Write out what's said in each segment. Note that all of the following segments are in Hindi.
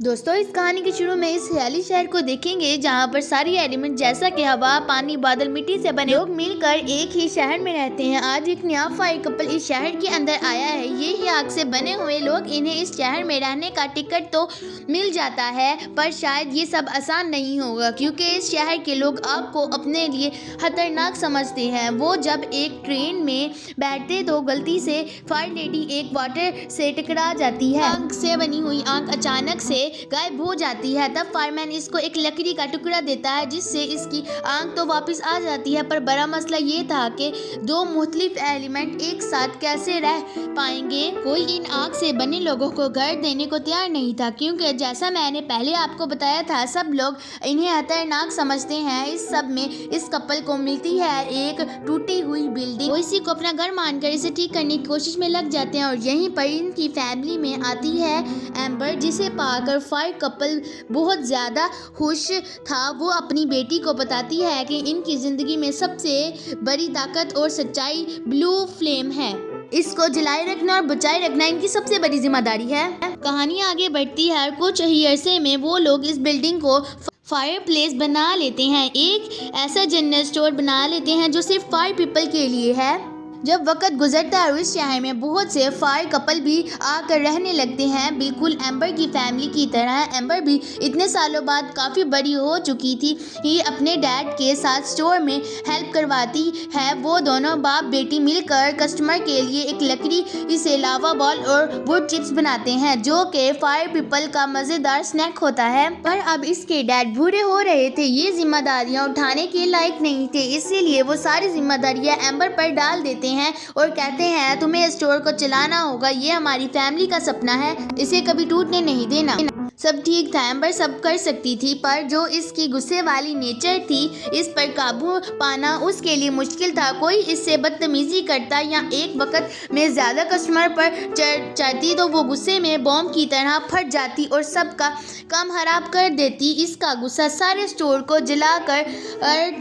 दोस्तों, इस कहानी के शुरू में इस ख्याली शहर को देखेंगे जहाँ पर सारी एलिमेंट जैसा कि हवा, पानी, बादल, मिट्टी से बने लोग मिलकर एक ही शहर में रहते हैं। आज एक नया फायर कपल इस शहर के अंदर आया है। ये ही आग से बने हुए लोग, इन्हें इस शहर में रहने का टिकट तो मिल जाता है, पर शायद ये सब आसान नहीं होगा, क्योंकि इस शहर के लोग आग को अपने लिए खतरनाक समझते हैं। वो जब एक ट्रेन में बैठते तो गलती से फायर लेडी एक वाटर से टकरा जाती है। आग से बनी हुई आग अचानक से गायब हो जाती है। तब फायरमैन इसको एक लकड़ी का टुकड़ा देता है, जिससे इसकी आग तो वापस आ जाती है। पर बड़ा मसला ये था कि दो मुख्तलिफ एलिमेंट एक साथ कैसे रह पाएंगे। कोई इन आग से बने लोगों को घर देने को तैयार नहीं था, क्योंकि जैसा मैंने पहले आपको बताया था, सब लोग इन्हें खतरनाक समझते हैं। इस सब में इस कपल को मिलती है एक टूटी हुई बिल्डिंग। वो इसी को अपना घर मानकर इसे ठीक करने की कोशिश में लग जाते हैं, और यहीं पर इनकी फैमिली में आती है एम्बर, जिसे पाकर फायर कपल बहुत ज़्यादा खुश था। वो अपनी बेटी को बताती है कि इनकी ज़िंदगी में सबसे बड़ी ताकत और सच्चाई ब्लू फ्लेम है। इसको जलाए रखना और बचाए रखना इनकी सबसे बड़ी जिम्मेदारी है। कहानी आगे बढ़ती है। कुछ ही अरसे में वो लोग इस बिल्डिंग को फायर प्लेस बना लेते हैं। एक ऐसा जनरल स्टोर बना लेते हैं जो सिर्फ फायर पीपल के लिए है। जब वक्त गुजरता है और इस शहर में बहुत से फायर कपल भी आकर रहने लगते हैं, बिल्कुल एम्बर की फैमिली की तरह। एम्बर भी इतने सालों बाद काफ़ी बड़ी हो चुकी थी। ये अपने डैड के साथ स्टोर में हेल्प करवाती है। वो दोनों बाप बेटी मिलकर कस्टमर के लिए एक लकड़ी से लावा बॉल और वुड चिप्स बनाते हैं, जो कि फायर पीपल का मज़ेदार स्नैक होता है। पर अब इसके डैड बूढ़े हो रहे थे, ये जिम्मेदारियां उठाने के लायक नहीं थे, इसीलिए वो सारी जिम्मेदारियां एम्बर पर डाल देते हैं और कहते हैं तुम्हें स्टोर को चलाना होगा, ये हमारी फैमिली का सपना है, इसे कभी टूटने नहीं देना। सब ठीक था, एम्बर सब कर सकती थी, पर जो इसकी गुस्से वाली नेचर थी, इस पर काबू पाना उसके लिए मुश्किल था। कोई इससे बदतमीजी करता या एक वक्त में ज़्यादा कस्टमर पर चढ़ती तो वो गुस्से में बॉम्ब की तरह फट जाती और सबका काम खराब कर देती। इसका गुस्सा सारे स्टोर को जलाकर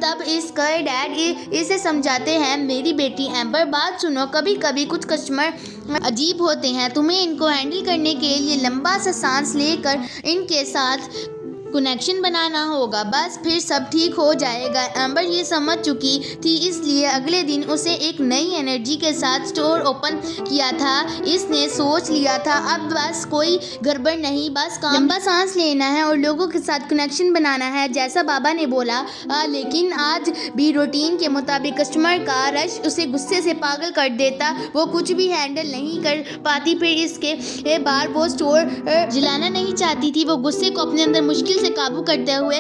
तब इसका डैड इसे समझाते हैं, मेरी बेटी एम्बर बात सुनो, कभी कभी कुछ कस्टमर अजीब होते हैं, तुम्हें इनको हैंडल करने के लिए लंबा सा सांस लेकर इनके साथ कनेक्शन बनाना होगा, बस फिर सब ठीक हो जाएगा। एम्बर ये समझ चुकी थी, इसलिए अगले दिन उसे एक नई एनर्जी के साथ स्टोर ओपन किया था। इसने सोच लिया था अब बस कोई गड़बड़ नहीं, बस काम लंबा सांस लेना है और लोगों के साथ कनेक्शन बनाना है, जैसा बाबा ने बोला। लेकिन आज भी रूटीन के मुताबिक कस्टमर का रश उसे गुस्से से पागल कर देता। वो कुछ भी हैंडल नहीं कर पाती। फिर इसके बाद वो स्टोर जलाना नहीं चाहती थी। वो गुस्से को अपने अंदर मुश्किल से काबू करते हुए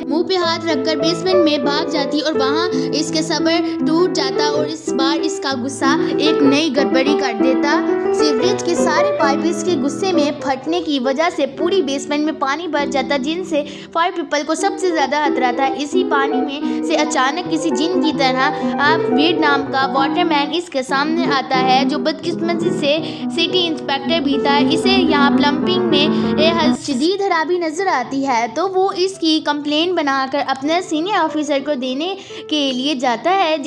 मुंह पे हाथ रखकर बेसमेंट में भाग जाती और वहां इसके सब्र टूट जाता और इस बार इसका गुस्सा एक नई गड़बड़ी कर देता। सीवरेज के सारे पाइप इसके गुस्से में फटने की वजह से पूरी बेसमेंट में पानी भर जाता, जिनसे फायर पीपल को सबसे ज्यादा खतरा था। इसी पानी में से अचानक किसी जिन की तरह वीड नाम का वाटरमैन इसके सामने आता है, जो बदकिस्मती से सिटी इंस्पेक्टर भी था। इसे यहाँ प्लम्बिंग में शदीद खराबी नजर आती है, तो वो इसकी कंप्लेंट बनाकर अपने सीनियर ऑफिसर को देने के लिए जाता है,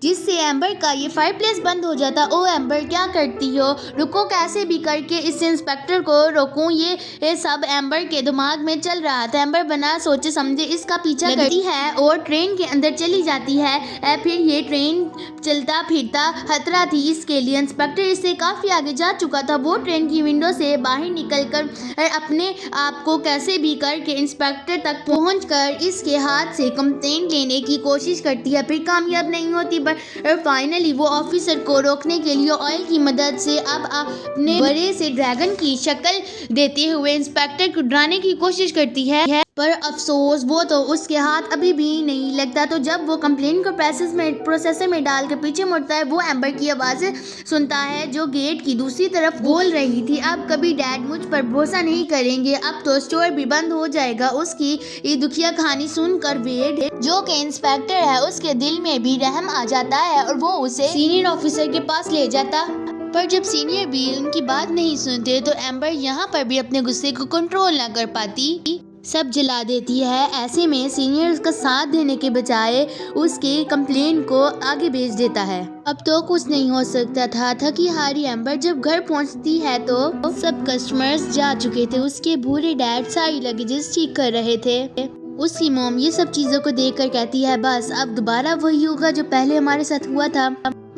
जिससे एम्बर का ये फायर प्लेस बंद हो जाता। ओ एम्बर, क्या करती हो, रुको, कैसे भी करके इस इंस्पेक्टर को रोकूं, ये सब एम्बर के दिमाग में चल रहा था। एम्बर बना सोचे समझे इसका पीछा करती है और ट्रेन के अंदर चली जाती है। फिर ये ट्रेन चलता फिरता खतरा थी इसके लिए। इंस्पेक्टर इससे काफ़ी आगे जा चुका था। वो ट्रेन की विंडो से बाहर निकलकर अपने आप को कैसे भी करके इंस्पेक्टर तक पहुंचकर इसके हाथ से कंप्लेंट लेने की कोशिश करती है, फिर कामयाब नहीं होती। पर फाइनली वो ऑफिसर को रोकने के लिए ऑयल की मदद से अब अपने बड़े से ड्रैगन की शक्ल देते हुए इंस्पेक्टर को डराने की कोशिश करती है। पर अफसोस वो तो उसके हाथ अभी भी नहीं लगता। तो जब वो कंप्लेंट को प्रोसेसर में डालकर पीछे मुड़ता है, वो एम्बर की आवाज़ सुनता है जो गेट की दूसरी तरफ बोल रही थी, अब कभी डैड मुझ पर भरोसा नहीं करेंगे, अब तो स्टोर भी बंद हो जाएगा। उसकी ये दुखिया कहानी सुनकर वेड, जो कि इंस्पेक्टर है, उसके दिल में भी रहम आ जाता है और वो उसे सीनियर ऑफिसर के पास ले जाता। पर जब सीनियर भी उनकी बात नहीं सुनते तो एम्बर यहाँ पर भी अपने गुस्से को कंट्रोल ना कर पाती। सब जला देती है। ऐसे में सीनियर उसका साथ देने के बजाय उसके कंप्लेन को आगे भेज देता है। अब तो कुछ नहीं हो सकता था। थकी हारी एम्बर जब घर पहुंचती है तो सब कस्टमर्स जा चुके थे। उसके बूढ़े डैड सारी लगेजेस ठीक कर रहे थे। उसकी मॉम ये सब चीजों को देखकर कहती है बस अब दोबारा वही होगा जो पहले हमारे साथ हुआ था।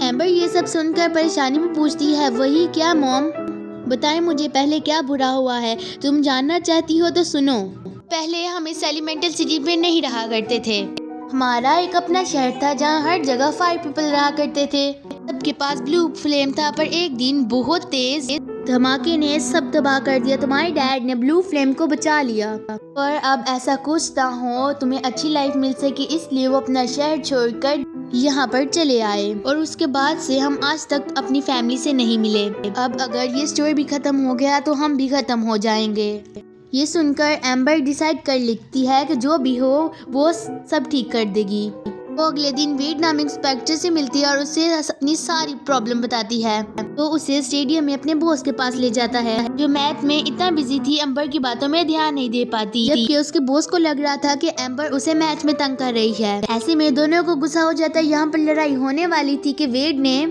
एम्बर ये सब सुनकर परेशानी में पूछती है वही क्या मॉम, बताएं मुझे पहले क्या बुरा हुआ है। तुम जानना चाहती हो तो सुनो। पहले हम इस एलिमेंटल सिटी में नहीं रहा करते थे। हमारा एक अपना शहर था जहाँ हर जगह फायर पीपल रहा करते थे। सबके पास ब्लू फ्लेम था, पर एक दिन बहुत तेज धमाके ने सब तबाह कर दिया। तुम्हारे डैड ने ब्लू फ्लेम को बचा लिया, पर अब ऐसा कुछ ना हो, तुम्हें अच्छी लाइफ मिल सके, इसलिए वो अपना शहर छोड़कर यहाँ पर चले आए। और उसके बाद से हम आज तक अपनी फैमिली से नहीं मिले। अब अगर ये स्टोरी भी खत्म हो गया तो हम भी खत्म हो जाएंगे। ये सुनकर एम्बर डिसाइड कर लेती है कि जो भी हो वो सब ठीक कर देगी। वो अगले दिन वेड नाम इंस्पेक्टर से मिलती है और उसे अपनी सारी प्रॉब्लम बताती है। तो उसे स्टेडियम में अपने बॉस के पास ले जाता है, जो मैथ में इतना बिजी थी एम्बर की बातों में ध्यान नहीं दे पाती, जबकि उसके बॉस को लग रहा था कि एम्बर उसे मैच में तंग कर रही है। ऐसे में दोनों को गुस्सा हो जाता है। यहाँ पर लड़ाई होने वाली थी कि वेड ने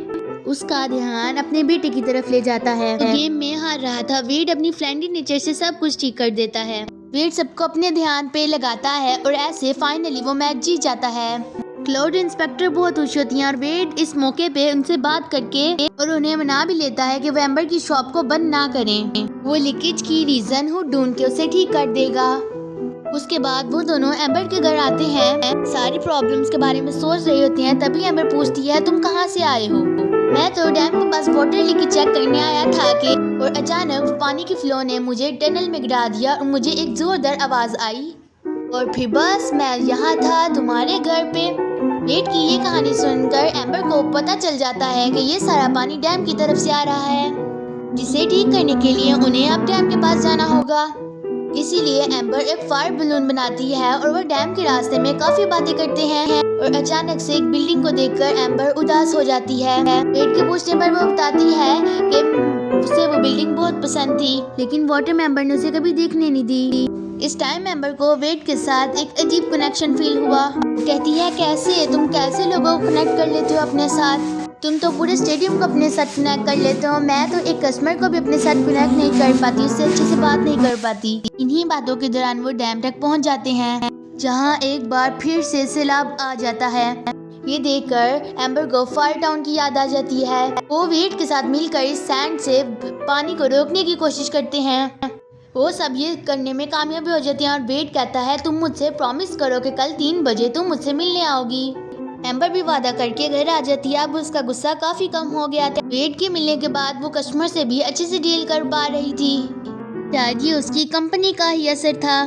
उसका ध्यान अपने बेटे की तरफ ले जाता है। तो गेम में हार रहा था। वेड अपनी फ्रेंडली नेचर से सब कुछ ठीक कर देता है। वेड सबको अपने ध्यान पे लगाता है और ऐसे फाइनली वो मैच जीत जाता है। क्लाउड इंस्पेक्टर बहुत खुश होती हैं और वेड इस मौके पे उनसे बात करके और उन्हें मना भी लेता है कि वो एम्बर की शॉप को बंद ना करें। वो लीकेज की रीजन ढूंढ के उसे ठीक कर देगा। उसके बाद वो दोनों एम्बर के घर आते हैं। सारी प्रॉब्लम्स के बारे में सोच रही होती हैं। तभी एम्बर पूछती है तुम कहाँ से आए हो। मैं तो डैम के पास वाटर लीकेज चेक करने आया था कि और अचानक पानी की फ्लो ने मुझे टनल में गिरा दिया और मुझे एक जोरदार आवाज आई और फिर बस मैं यहाँ था तुम्हारे घर पे। वेड की ये कहानी सुनकर एम्बर को पता चल जाता है कि ये सारा पानी डैम की तरफ से आ रहा है, जिसे ठीक करने के लिए उन्हें अब डैम के पास जाना होगा। इसीलिए एम्बर एक फायर बलून बनाती है और वो डैम के रास्ते में काफी बातें करते हैं। और अचानक से एक बिल्डिंग को देखकर एम्बर उदास हो जाती है। वेड के पूछने पर वो बताती है कि उसे वो बिल्डिंग बहुत पसंद थी, लेकिन वाटर में एम्बर ने उसे कभी देखने नहीं दी। इस टाइम एम्बर को वेड के साथ एक अजीब कनेक्शन फील हुआ। कहती है कैसे तुम कैसे लोगों को कनेक्ट कर लेते हो अपने साथ, तुम तो पूरे स्टेडियम को अपने साथ कनेक्ट कर लेते हो। मैं तो एक कस्टमर को भी अपने साथ कनेक्ट नहीं कर पाती, उससे अच्छे से बात नहीं कर पाती। इन्हीं बातों के दौरान वो डैम तक पहुंच जाते हैं, जहां एक बार फिर से सैलाब आ जाता है। ये देखकर एम्बर को फायर टाउन की याद आ जाती है। वो वेड के साथ मिलकर इस सैंड से पानी को रोकने की कोशिश करते हैं। वो सब ये करने में कामयाब हो जाते हैं और वेड कहता है तुम मुझसे प्रॉमिस करो कि कल 3 बजे तुम मुझसे मिलने आओगी। एम्बर भी वादा करके घर आ जाती है। अब उसका गुस्सा काफी कम हो गया था। वेड के मिलने के बाद वो कस्टमर से भी अच्छे से डील कर पा रही थी। शायद ये उसकी कंपनी का ही असर था।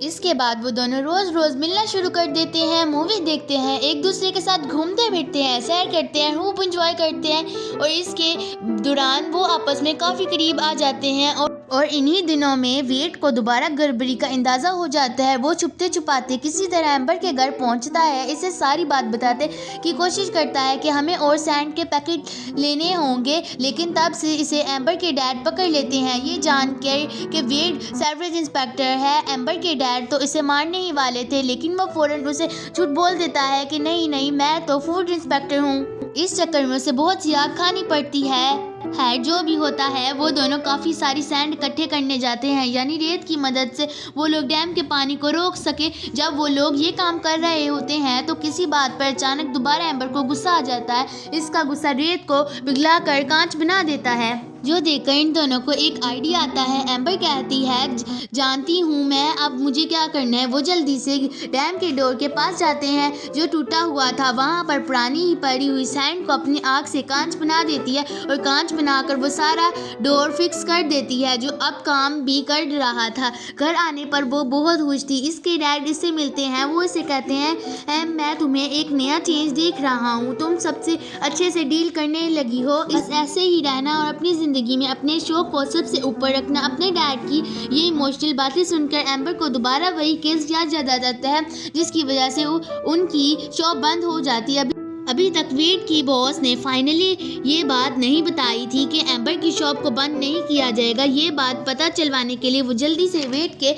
इसके बाद वो दोनों रोज रोज मिलना शुरू कर देते हैं, मूवी देखते हैं, एक दूसरे के साथ घूमते फिरते हैं, सैर करते हैं, खूब एंजॉय करते हैं और इसके दौरान वो आपस में काफी करीब आ जाते हैं। और इन्हीं दिनों में वेड को दोबारा गड़बड़ी का अंदाजा हो जाता है। वो छुपते छुपाते किसी तरह एम्बर के घर पहुंचता है। इसे सारी बात बताते की कोशिश करता है कि हमें और सैंड के पैकेट लेने होंगे, लेकिन तब से इसे एम्बर के डैड पकड़ लेते हैं। ये जानकर कि वेड सर्विस इंस्पेक्टर है, एम्बर के डैड तो इसे मारने ही वाले थे, लेकिन वो फौरन उसे झूठ बोल देता है कि नहीं नहीं मैं तो फूड इंस्पेक्टर हूँ। इस चक्कर में उसे बहुत सी आग खानी पड़ती है। जो भी होता है वो दोनों काफी सारी सैंड इकट्ठे करने जाते हैं, यानी रेत की मदद से वो लोग डैम के पानी को रोक सके। जब वो लोग ये काम कर रहे होते हैं तो किसी बात पर अचानक दोबारा एम्बर को गुस्सा आ जाता है। इसका गुस्सा रेत को पिघलाकर कांच बना देता है, जो देखकर इन दोनों को एक आइडिया आता है। एम्बर कहती है जानती हूँ मैं, अब मुझे क्या करना है। वो जल्दी से डैम के डोर के पास जाते हैं जो टूटा हुआ था। वहाँ पर पुरानी ही पड़ी हुई सैंड को अपनी आग से कांच बना देती है और कांच बनाकर वो सारा डोर फिक्स कर देती है, जो अब काम भी कर रहा था। घर आने पर वो बहुत खुश थी। इसके डैड इससे मिलते हैं। वो इसे कहते हैं मैं तुम्हें एक नया चेंज देख रहा हूँ, तुम सबसे अच्छे से डील करने लगी हो, बस ऐसे ही रहना और अपनी जिंदगी में अपने शौक को सबसे ऊपर रखना। अपने डैड की ये इमोशनल बातें सुनकर एम्बर को दोबारा वही केस याद आ जाता है, जिसकी वजह से उनकी शॉप बंद हो जाती है। अभी तक वेड की बॉस ने फाइनली ये बात नहीं बताई थी कि एम्बर की शॉप को बंद नहीं किया जाएगा। ये बात पता चलवाने के लिए वो जल्दी से वेड के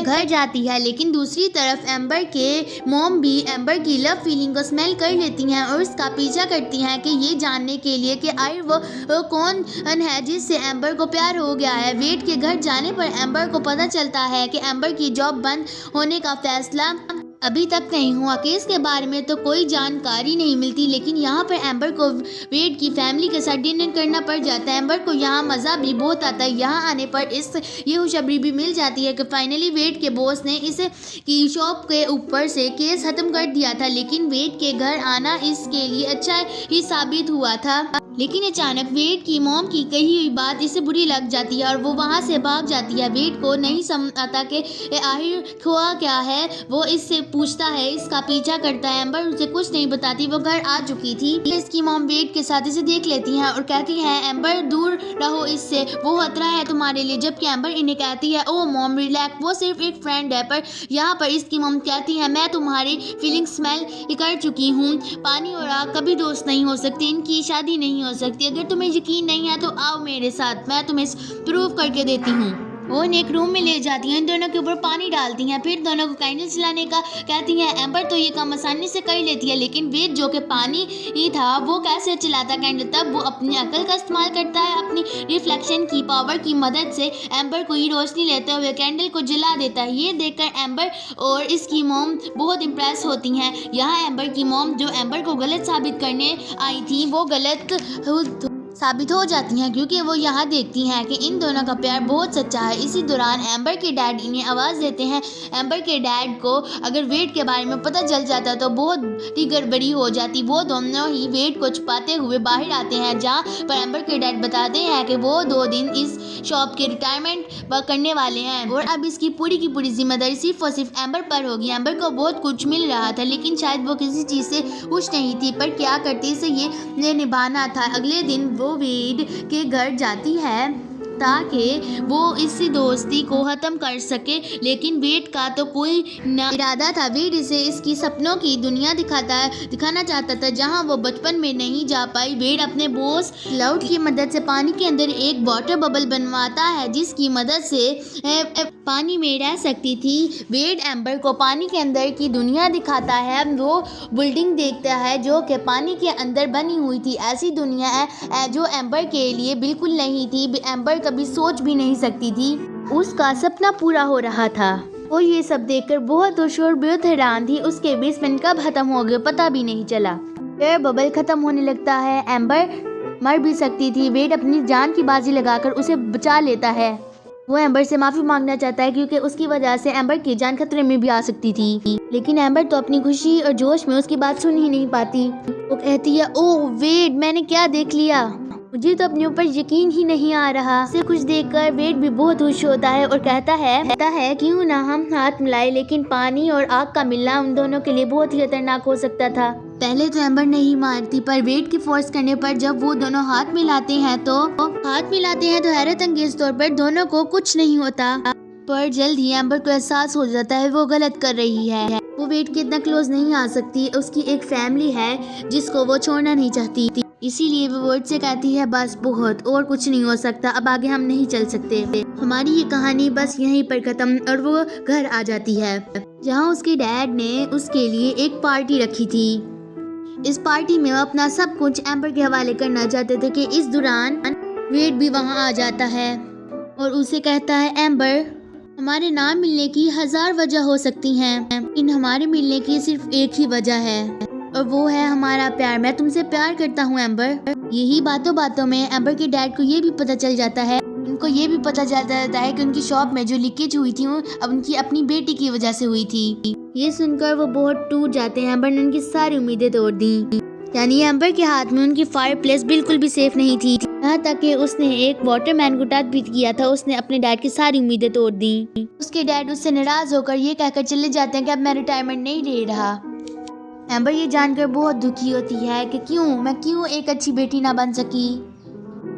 घर जाती है, लेकिन दूसरी तरफ एम्बर के मॉम भी एम्बर की लव फीलिंग को स्मेल कर लेती हैं और उसका पीछा करती हैं कि ये जानने के लिए कि आखिर वो कौन है जिससे एम्बर को प्यार हो गया है। वेड के घर जाने पर एम्बर को पता चलता है कि एम्बर की जॉब बंद होने का फैसला अभी तक नहीं हुआ। केस के बारे में तो कोई जानकारी नहीं मिलती, लेकिन यहाँ पर एम्बर को वेड की फैमिली के साथ डिनर करना पड़ जाता है। एम्बर को यहाँ मज़ा भी बहुत आता है। यहाँ आने पर ये खुशखबरी भी मिल जाती है कि फाइनली वेड के बॉस ने इस की शॉप के ऊपर से केस ख़त्म कर दिया था, लेकिन वेड के घर आना इसके लिए अच्छा ही साबित हुआ था। लेकिन अचानक वेड की मॉम की कही हुई बात इसे बुरी लग जाती है और वो वहाँ से भाग जाती है। वेड को नहीं समझ आता कि आखिर हुआ क्या है। वो इससे पूछता है, इसका पीछा करता है। एम्बर उसे कुछ नहीं बताती, वो घर आ चुकी थी। इसकी मॉम वेड के साथ इसे देख लेती है और कहती है, एम्बर दूर रहो इससे, वो खतरा है तुम्हारे लिए। जबकि एम्बर इन्हें कहती है, ओ मॉम रिलैक्स, वो सिर्फ एक फ्रेंड है। पर यहाँ पर इसकी मॉम कहती है, मैं तुम्हारी फीलिंग स्मेल कर चुकी हूँ। पानी और आग कभी दोस्त नहीं हो सकती, इनकी शादी नहीं हो सकती। अगर तुम्हें यकीन नहीं है तो आओ मेरे साथ, मैं तुम्हें प्रूव करके देती हूँ। वो उन्हें एक रूम में ले जाती हैं, इन दोनों के ऊपर पानी डालती हैं, फिर दोनों को कैंडल जलाने का कहती हैं। एम्बर तो ये काम आसानी से कर लेती है, लेकिन वेद जो कि पानी ही था वो कैसे चलाता कैंडल। तब वो अपनी अकल का इस्तेमाल करता है, अपनी रिफ्लेक्शन की पावर की मदद से एम्बर को ही रोशनी लेते हुए कैंडल को जला देता है। ये देखकर एम्बर और इसकी मॉम बहुत इम्प्रेस होती हैं। यहाँ एम्बर की मॉम जो एम्बर को गलत साबित करने आई थी वो गलत साबित हो जाती हैं, क्योंकि वो यहाँ देखती हैं कि इन दोनों का प्यार बहुत सच्चा है। इसी दौरान एम्बर के डैड इन्हें आवाज़ देते हैं। एम्बर के डैड को अगर वेड के बारे में पता चल जाता तो बहुत ही गड़बड़ी हो जाती। वो दोनों ही वेड को छुपाते हुए बाहर आते हैं, जहाँ पर एम्बर के डैड बताते हैं कि वो 2 दिन इस शॉप के रिटायरमेंट करने वाले हैं और अब इसकी पूरी की पूरी जिम्मेदारी सिर्फ और सिर्फ एम्बर पर होगी। एम्बर को बहुत कुछ मिल रहा था, लेकिन शायद वो किसी चीज़ से खुश नहीं थी, पर क्या करती इसे ये निभाना था। अगले दिन वो वेड के घर जाती है ताकि वो इस दोस्ती को ख़त्म कर सके, लेकिन वेड का तो कोई इरादा था। वेड इसे इसकी सपनों की दुनिया दिखाना चाहता था, जहां वो बचपन में नहीं जा पाई। वेड अपने बॉस क्लाउड की मदद से पानी के अंदर एक वाटर बबल बनवाता है, जिसकी मदद से पानी में रह सकती थी। वेड एम्बर को पानी के अंदर की दुनिया दिखाता है। वो बिल्डिंग देखता है जो कि पानी के अंदर बनी हुई थी। ऐसी दुनिया है जो एम्बर के लिए बिल्कुल नहीं थी, एम्बर कभी सोच भी नहीं सकती थी। उसका सपना पूरा हो रहा था। वो ये सब देखकर बहुत खुश और बहुत हैरान थी। उसके बेसमेंट कब खत्म हो गया पता भी नहीं चला। एयर बबल खत्म होने लगता है। एम्बर मर भी सकती थी। वेड अपनी जान की बाजी लगाकर उसे बचा लेता है। वो एम्बर से माफ़ी मांगना चाहता है, क्योंकि उसकी वजह से एम्बर की जान खतरे में भी आ सकती थी, लेकिन एम्बर तो अपनी खुशी और जोश में उसकी बात सुन ही नहीं पाती। वो कहती है, ओह वेड, मैंने क्या देख लिया, मुझे तो अपने ऊपर यकीन ही नहीं आ रहा। उसे कुछ देखकर वेड भी बहुत खुश होता है और कहता है क्यों ना हम हाथ मिलाए। लेकिन पानी और आग का मिलना उन दोनों के लिए बहुत ही खतरनाक हो सकता था। पहले तो एम्बर नहीं मानती, पर वेड की फोर्स करने पर जब वो दोनों हाथ मिलाते हैं तो हैरत अंगेज तौर पर दोनों को कुछ नहीं होता। पर जल्द ही एम्बर को एहसास हो जाता है वो गलत कर रही है। वो वेड के इतना क्लोज नहीं आ सकती। उसकी एक फैमिली है जिसको वो छोड़ना नहीं चाहती, इसीलिए वो वर्ड से कहती है, बस बहुत, और कुछ नहीं हो सकता, अब आगे हम नहीं चल सकते। हमारी ये कहानी बस यहीं पर खत्म। और वो घर आ जाती है, जहाँ उसके डैड ने उसके लिए एक पार्टी रखी थी। इस पार्टी में वो अपना सब कुछ एम्बर के हवाले करना चाहते थे कि इस दौरान वेड भी वहाँ आ जाता है और उसे कहता है, एम्बर, हमारे ना मिलने की 1000 वजह हो सकती हैं, इन हमारे मिलने की सिर्फ एक ही वजह है और वो है हमारा प्यार। मैं तुमसे प्यार करता हूँ एम्बर। यही बातों बातों में एम्बर के डैड को ये भी पता चल जाता है। उनको ये भी पता चल जाता है कि उनकी शॉप में जो लीकेज हुई थी वो अब उनकी अपनी बेटी की वजह से हुई थी। ये सुनकर वो बहुत टूट जाते हैं। एम्बर ने उनकी सारी उम्मीदें तोड़ दी। यानी एम्बर के हाथ में उनकी फायर प्लेस बिल्कुल भी सेफ नहीं थी। यहाँ तक कि उसने एक वाटरमैन को टच भी किया था। उसने अपने डैड की सारी उम्मीदें तोड़ दी। उसके डैड उससे नाराज होकर ये कहकर चले जाते हैं कि अब मैं रिटायरमेंट नहीं ले रहा। एम्बर ये जानकर बहुत दुखी होती है कि मैं क्यों एक अच्छी बेटी ना बन सकी।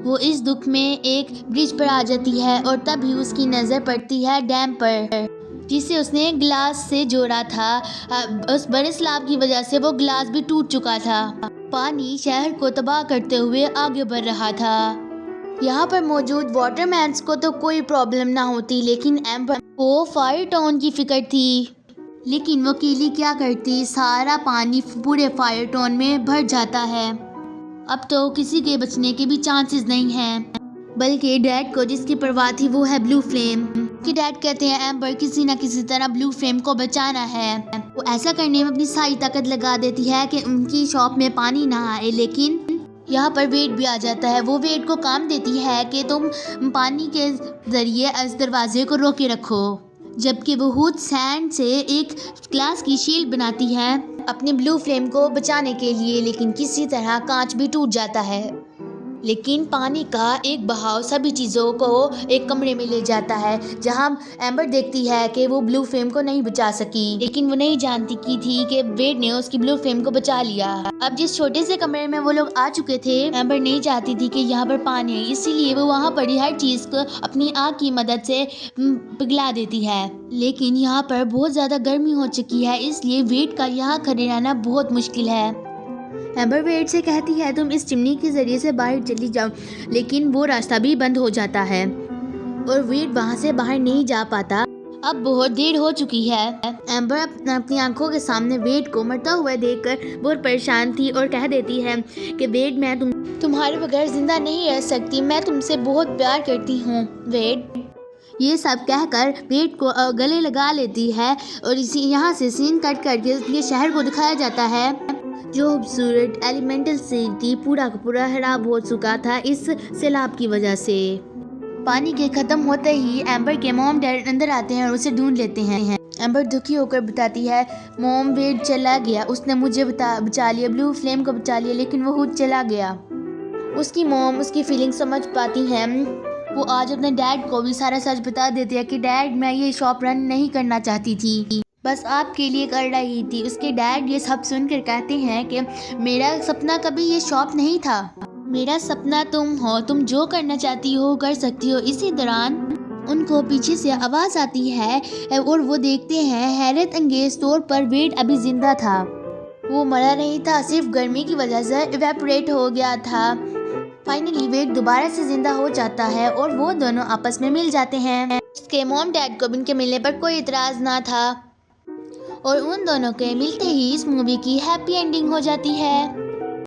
वो इस दुख में एक ब्रिज पर आ जाती है और तभी उसकी नज़र पड़ती है डैम पर, जिसे उसने ग्लास से जोड़ा था। उस बड़े स्लैब की वजह से वो ग्लास भी टूट चुका था। पानी शहर को तबाह करते हुए आगे बढ़ रहा था। यहाँ पर मौजूद वाटरमैन्स को तो कोई प्रॉब्लम ना होती, लेकिन एम्बर को फायर टाउन की फिक्र थी। लेकिन वो अकेली क्या करती, सारा पानी पूरे फायर टाउन में भर जाता है। अब तो किसी के बचने के भी चांसेस नहीं हैं। बल्कि डैड को जिसकी परवाह थी वो है ब्लू फ्लेम। कि डैड कहते हैं एम्बर किसी न किसी तरह ब्लू फ्लेम को बचाना है। वो ऐसा करने में अपनी सारी ताकत लगा देती है कि उनकी शॉप में पानी ना आए। लेकिन यहाँ पर वेड भी आ जाता है। वो वेड को काम देती है कि तुम पानी के जरिए इस दरवाजे को रोके रखो, जबकि वो खुद सैंड से एक ग्लास की शील्ड बनाती है अपने ब्लू फ्लेम को बचाने के लिए। लेकिन किसी तरह कांच भी टूट जाता है। लेकिन पानी का एक बहाव सभी चीज़ों को एक कमरे में ले जाता है, जहां एम्बर देखती है कि वो ब्लू फ्लेम को नहीं बचा सकी। लेकिन वो नहीं जानती की थी कि वेड ने उसकी ब्लू फ्लेम को बचा लिया। अब जिस छोटे से कमरे में वो लोग आ चुके थे, एम्बर नहीं चाहती थी कि यहाँ पर पानी है, इसीलिए वो वहाँ पड़ी हर चीज़ को अपनी आग की मदद से पिघला देती है। लेकिन यहाँ पर बहुत ज़्यादा गर्मी हो चुकी है, इसलिए वेड का यहाँ खड़े रहना बहुत मुश्किल है। एम्बर वेड से कहती है तुम इस चिमनी के जरिए से बाहर चली जाओ, लेकिन वो रास्ता भी बंद हो जाता है और वेड वहाँ से बाहर नहीं जा पाता। अब बहुत देर हो चुकी है। एम्बर अपनी आंखों के सामने वेड को मरता हुआ देखकर बहुत परेशान थी और कह देती है कि वेड मैं तुम्हारे बगैर जिंदा नहीं रह सकती, मैं तुमसे बहुत प्यार करती हूँ वेड। ये सब कहकर वेड को गले लगा लेती है और इसी यहाँ से सीन कट करके ये शहर को दिखाया जाता है, जो खूबसूरत एलिमेंटल सिटी पूरा का पूरा खराब हो चुका था इस सैलाब की वजह से। पानी के खत्म होते ही एम्बर के मॉम डैड अंदर आते हैं और उसे ढूंढ लेते हैं। एम्बर दुखी होकर बताती है मॉम वेड चला गया, उसने मुझे बचा लिया, ब्लू फ्लेम को बचा लिया, लेकिन वो खुद चला गया। उसकी मॉम उसकी फीलिंग समझ पाती है। वो आज अपने डैड को भी सारा सच बता देती है कि डैड मैं ये शॉप रन नहीं करना चाहती थी, बस आपके लिए कर रही थी। उसके डैड ये सब सुनकर कहते हैं कि मेरा सपना कभी ये शॉप नहीं था, मेरा सपना तुम हो, तुम जो करना चाहती हो कर सकती हो। इसी दौरान उनको पीछे से आवाज़ आती है और वो देखते हैं हैरत अंगेज तौर पर वेड अभी जिंदा था। वो मरा नहीं था, सिर्फ गर्मी की वजह से इवेपोरेट हो गया था। फाइनली वेड दोबारा से जिंदा हो जाता है और वो दोनों आपस में मिल जाते हैं। उसके मॉम डैड को उनके मिलने पर कोई इतराज़ ना था और उन दोनों के मिलते ही इस मूवी की हैप्पी एंडिंग हो जाती है।